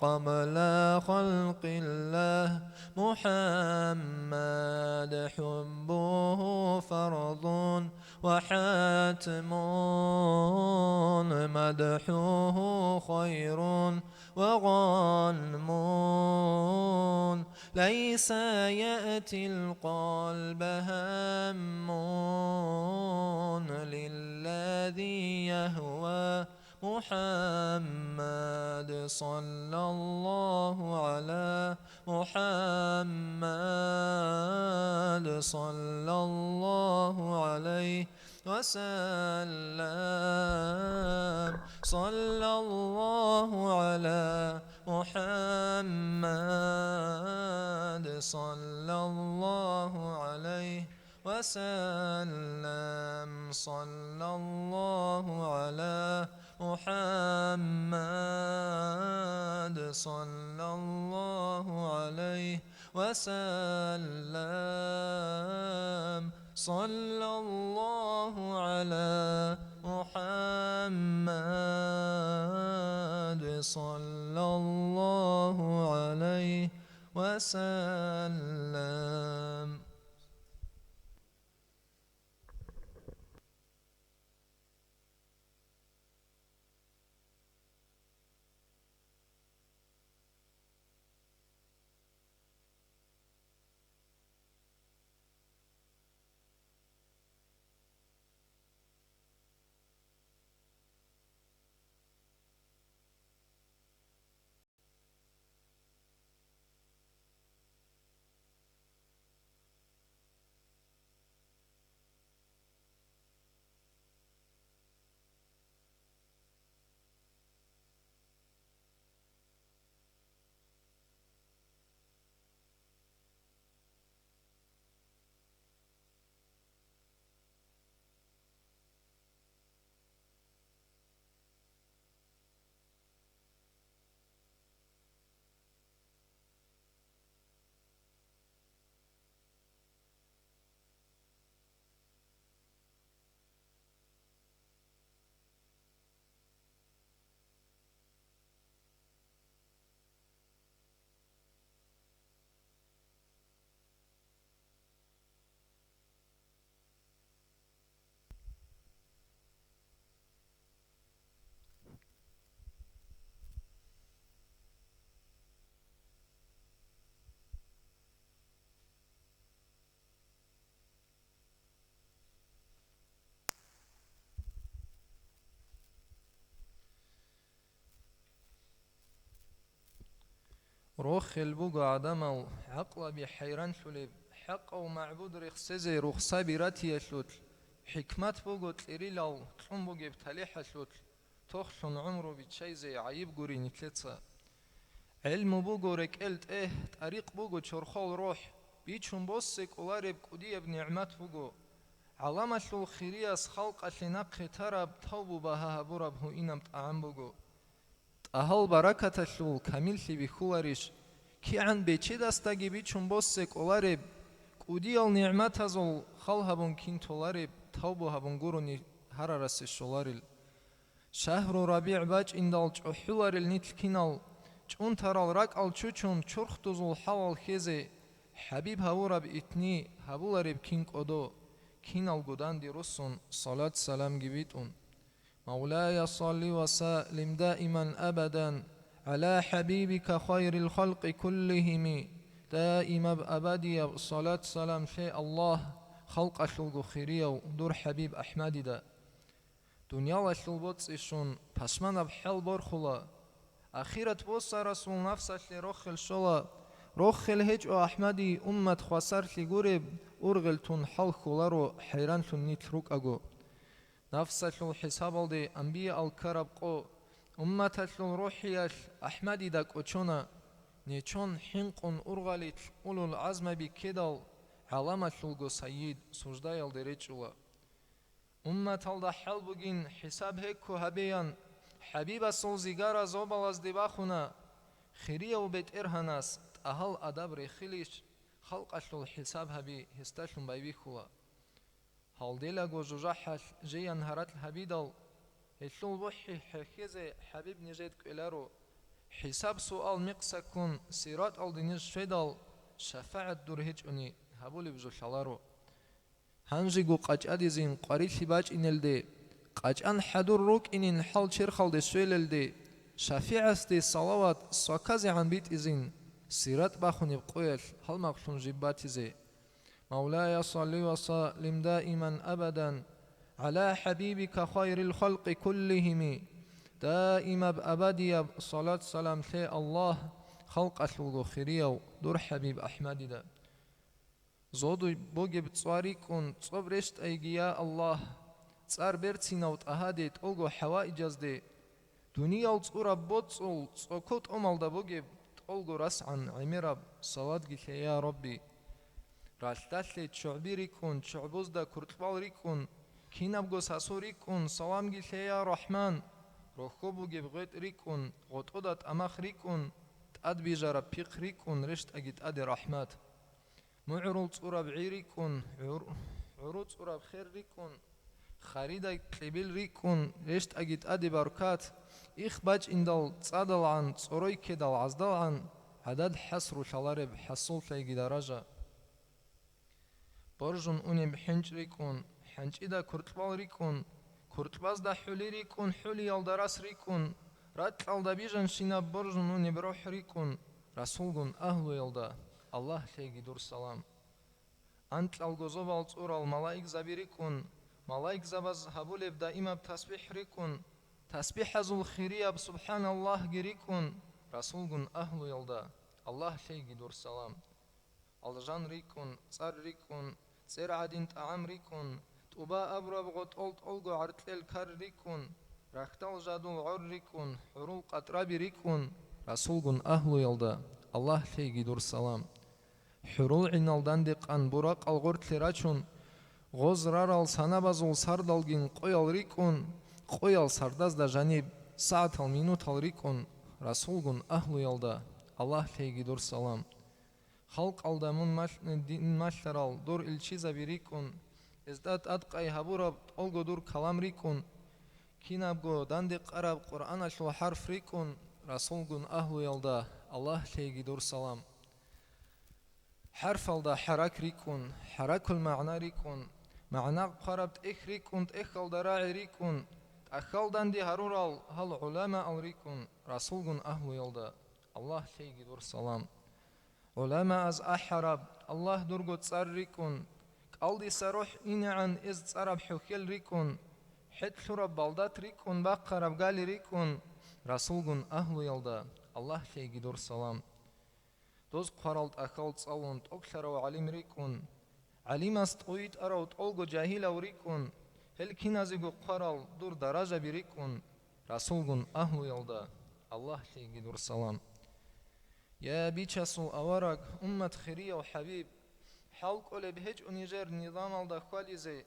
قبل خلق الله محمد حبه فرض وحاتم مدحه خير وغانم ليس يأتي القلب هم للذي يهوى محمد صلى الله على محمد صلى الله عليه وسلم صلى الله على محمد صلى الله عليه وسلم صلى الله على محمد صلى الله عليه وسلم صلى الله على محمد صلى الله عليه وسلم. روخ البوغ عدم عقل بحيران شلب حق أو معبود رخصزي رخصة براتي شلوت حكمت بوغو تلريلاو تلون بوغي بتاليح شلوت تخشن عمرو بتشيزي عيب غوري نتلتسا علم بوغو ركلت طريق بوغو تشرخول روح بيتشون بوسك أولارب قدية بنعمت بوغو علامة شلو خيرياس خلق أشلناق ترب توبو بها برب هو إنم تعام بوغو أهل بركة شلو كامل شي بخوارش كي عن بيتشي دستاقي بيتشون بوسك أولارب قدية النعمت هزول خلها كين تولارب توبو هبون غوروني هرارس الشولارل شهر ربيع باج إندال جحولار النتل كينال جون ترال راك الچوچون چرخ دوزول حوال خيزي حبيب هورا بإتني هبولار بكين قدو كينال قدان دي رسون صلاة سلام جبيتون مولاي صلي وسلم دائما أبدا على حبيبك خير الخلق كلهم دائما بأبدي صلاة سلام شيء الله خلق أشلق خيريو دور حبيب أحمد دا دنيا وشلبوت إشون پشمن بحل برخلا أخيرت بوسا رسول نفسش لرخل شلا رخل هج أحمدي أمت خسر لغورب أرغل تون حل خلارو حيران تون نتروك أغو نفسش الحساب الدي أنبياء الكرب قو أمتش روحيش أحمدي داك أچونا نيچون حنقون أرغلت أولو العزم بكدل علامة شلغو سيد سجداي الدريچولا أمت الدا حل بگين حساب هكو هبيان حبيب سوزيگارا زوبالاز دباخونا خيريا وبيت إرهاناس أهل أدب رخيليش خلق أشلو الحساب هبي هستاشلون بايبي خوا هل ديلاغو جوجاحش جيان هرات الهبيدل هشلو بوحي حكيزي حبيب نجيد كولارو حساب سؤال مقسكون سيرات الدنيز شدال شفاعة دور هجوني هبولي بزو شلارو هنجيگو قاچادي زين قريل باج إنلدي قاچان حدور روك إنين حال شرخال دي سويللدي شفيعستي صلوات سوكازي عن بيت إزين سيرات باخوني بقويل هل مقلون جباتي زي مولاي صل وسلم دائما أبدا على حبيبك خير الخلق كلهم دائما بأبدي صلاة سلام ثي الله خلق أشلغو خيريو دور حبيب أحمد دا زودو بوغي بتصواريكون تصبرشت أيقيا الله تصار برتسينوت أهاديت أولغو حوائجاز دي دنيا وتصورا بوتصول تصوكوت أمال دا بوغي أولغو رسعن عميراب صلاة قيث يا ربي راشتاشلي شعبي ريكون شعبوز دا كرتبال ريكون كينابغو ساسو ريكون سلام قيث يا رحمن روحكو بوغي بغيت ريكون غطودات أماخ ريكون تأد بيجارة بيق ريكون رشت أجيت أدي رحمات معرول تصورا بعيريكون عروض تصورا بخير ريكون خريدا تلبيل ريكون رشت أجيت أدي بركات إخ باج إندال تصادل عن تصوروي كدال عزدال عن عدد حسر شلارب حصول تلاقي درجة برجون أوني بحنج ريكون حنج إدا كرتبال ريكون كرتباز دا حولي ريكون حولي يالدراس ريكون رات الدا بيجن شيناب برجون أوني بروح ريكون رسولغون أهلو يلدا الله تلاقي دور سلام أنت الغزوبال تصورا الملايك زبيريكون ملايك زباز هبولي بدا إما بتسبيح ريكون تسبيح هزول خيرية بسبحان الله جريكون رسولغون أهلو يلدا الله تلاقي دور سلام الجان ريكون صار ريكون سير عدين تعام ريكون توبا أبرا بغط أولت أولغو عرتل كار ريكون رختال جادول عر ريكون حرول قطرابي ريكون رسولغون أهلو يلدا الله تلاقي دور سلام حرول عنالدان ديقان براق الغرت لرачون غزرار السنابازول ساردالگين قويال ريكون قويال سارداز دا جانب ساعة المينوت ريكون رسولغون أهلو يلدا الله تلاقي دور سلام خلق алдамын дин машларал дур илчиза бирикун издат адқай хабураб олго дур калам рикун кинабго данди қараб Қур'ан ашлу харф рикун расулгун ахлу ялда Аллах тлейги дур салам حرف алда حرك ريكون حرك المعنى ريكون معنى قربت إخ ريكون إخل دراعي ريكون أخل داندي هرورال هل علماء ريكون رسولغون أهل يلدا الله tleygi دور سلام علماء از أحرب الله درغو تصار ريكون قلدي سروح إنعن إز تصرب حكيل ريكون حد شرب بالدات ريكون بقرب قالي ريكون رسولغون أهل يلدا الله tleygi دور سلام دوز قرالت أخلت صالونت أكثروا علم ريكون علم استقويت أروت أولغو جاهل وريكون هل كنازيغو قرال دور درجة بريكون رسولغون أهل يلدا الله tleygi دور سلام يا بيتشاسو أورق أمة خيرية وحبيب حلق أولي بهج أنيجر نظام الدخوالي زي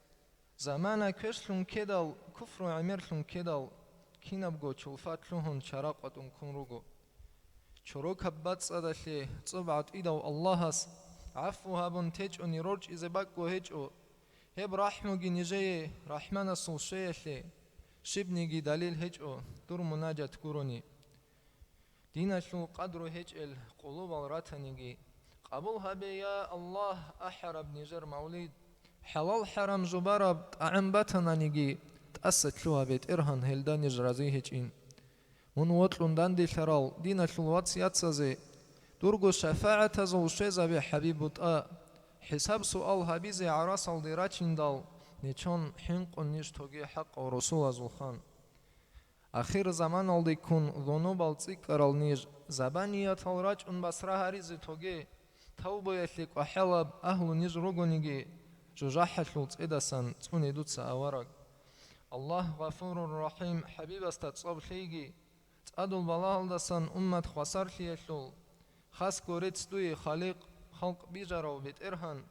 زمانا كشلون كدال كفر عمرلون كدال كينابغو چولفات لهن شراقة كنروغو چروك هبات صداشي صبعت إيدو اللهس عفوها بنتج أني رج إذا باكو هجو هب رحمو جنجي رحمنا سوشيشي شبني دليل هجو دور مناجة كوروني دينا شو قدر هجل قلوب الراتنيجي قبولها بيا الله أحرب نجر موليد حلال حرام زبارب أعم باتنا نيجي تأسد شوها بيت إرهن هلدا نجرازي هجين من وطلون داندي شرال دينا شو الواتسيات سازي درغو شفاعة زول شيزا بحبيب بطاء حساب سؤال هبيزي عراس الديراتشين دال نيشون حنق نيش توغي حق ورسول زلخان آخر زمان الدی کن ذنوب التیک رالنیج زبانیات الرج اون بسره هریزی توگه توبایشlik و حلب أهل نیج رگونیگی جوجحشلت إدسان توني سأورق الله غفور رحيم حبيب استتصاب شيء تأدل بلال دسان أمة خسر شيء خاص كوريت دوي خلق بيجرو بيت إرهان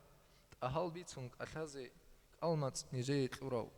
أهل بيتونك أشازي كلمة نجيت أورو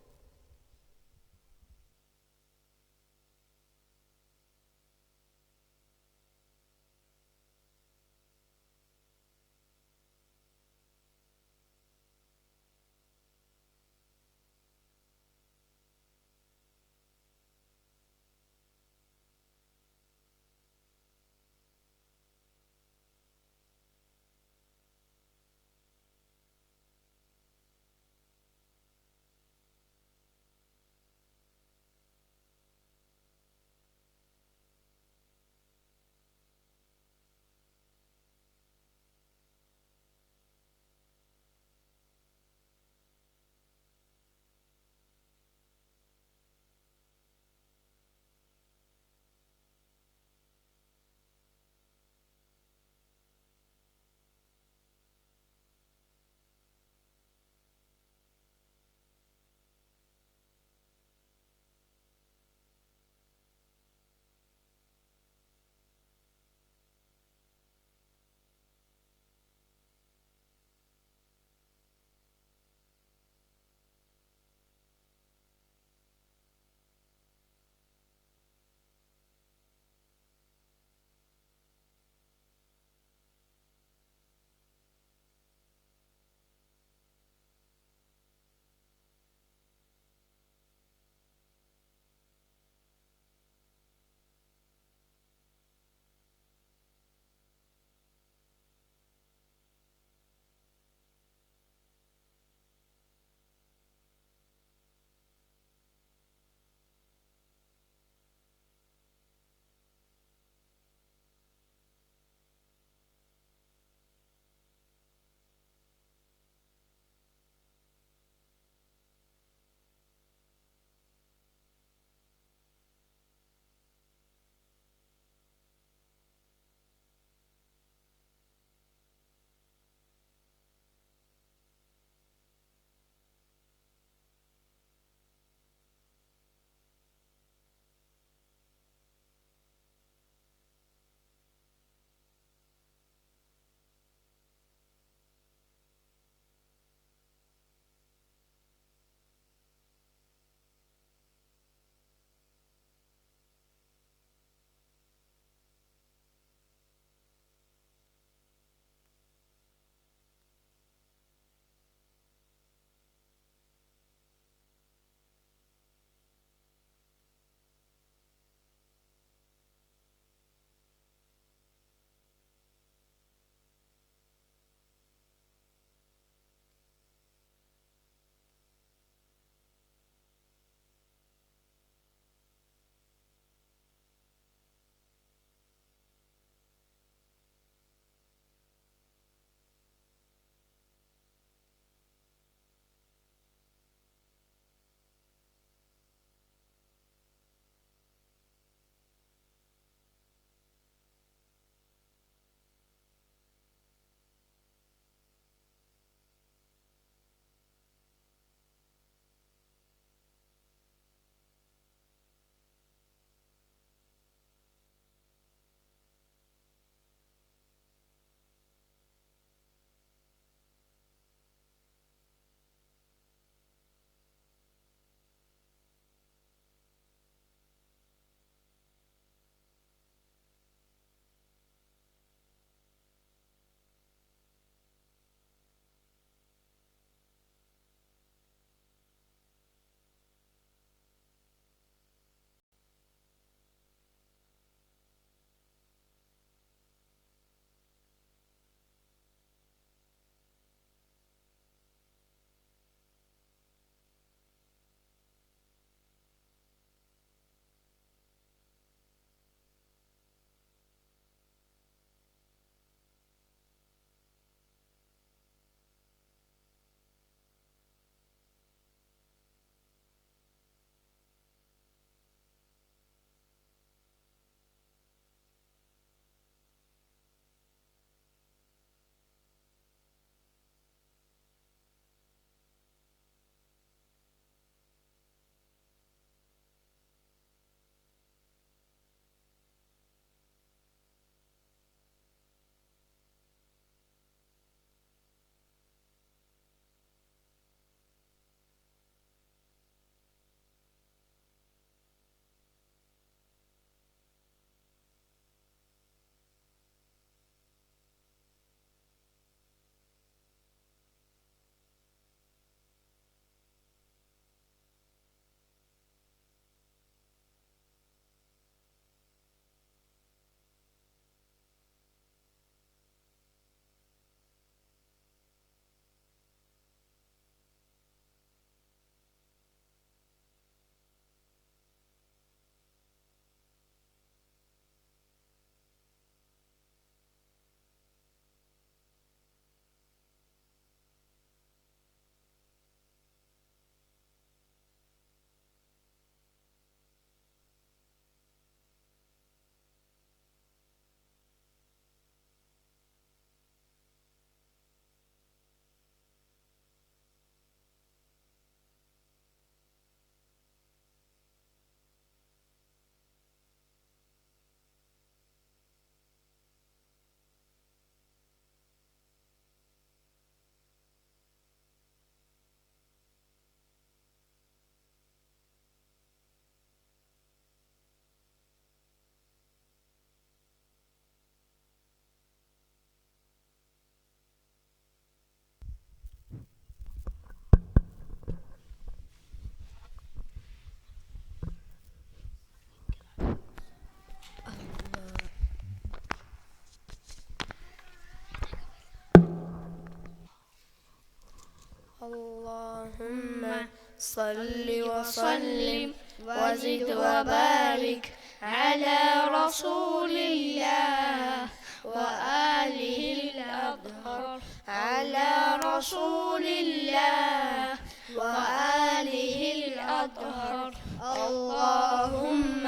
اللهم صل وسلم وزد وبارك على رسول الله وآله الأطهار على رسول الله وآله الأطهار. اللهم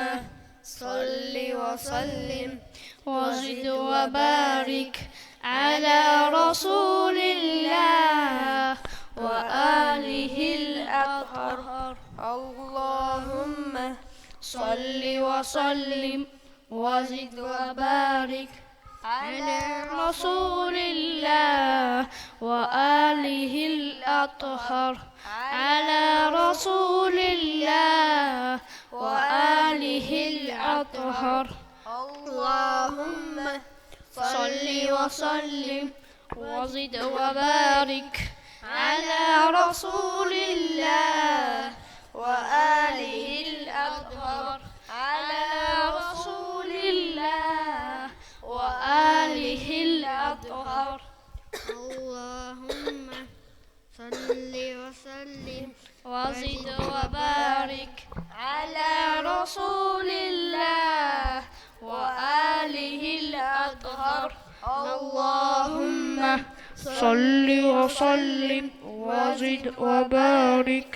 صل وسلم وزد وبارك على رسول الله وآله الأطهار. اللهم صل وسلم وزد وبارك على رسول الله وآله الأطهر على رسول الله وآله الأطهر. اللهم صل وسلم وزد وبارك على رسول الله وآله الأطهر على رسول الله وآله الأطهر. اللهم صل وسلم وزد وبارك على رسول الله وآله الأطهر. اللهم صل وسلم وزد وبارك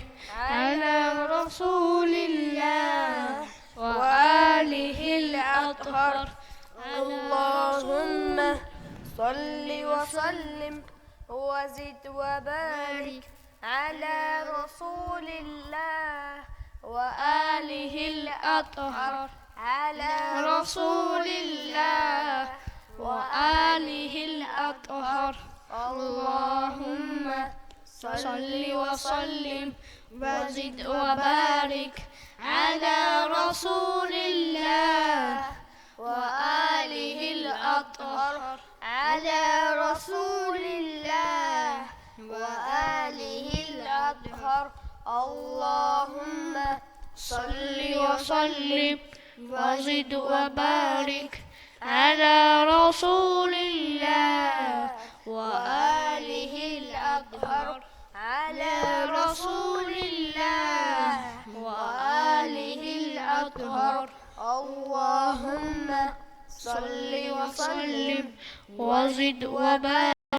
على رسول الله وآله الأطهر. اللهم صل وسلم وزد وبارك على رسول الله وآله الأطهر على رسول الله وآله الأطهر. اللهم صل وسلم وزد وبارك على رسول الله وآله الأطهر على رسول الله وآله الأطهر. اللهم صل وسلم وزد وبارك على رسول الله وآله الأطهر على رسول الله وآله الأطهر. اللهم صل وسلم وزد وبارك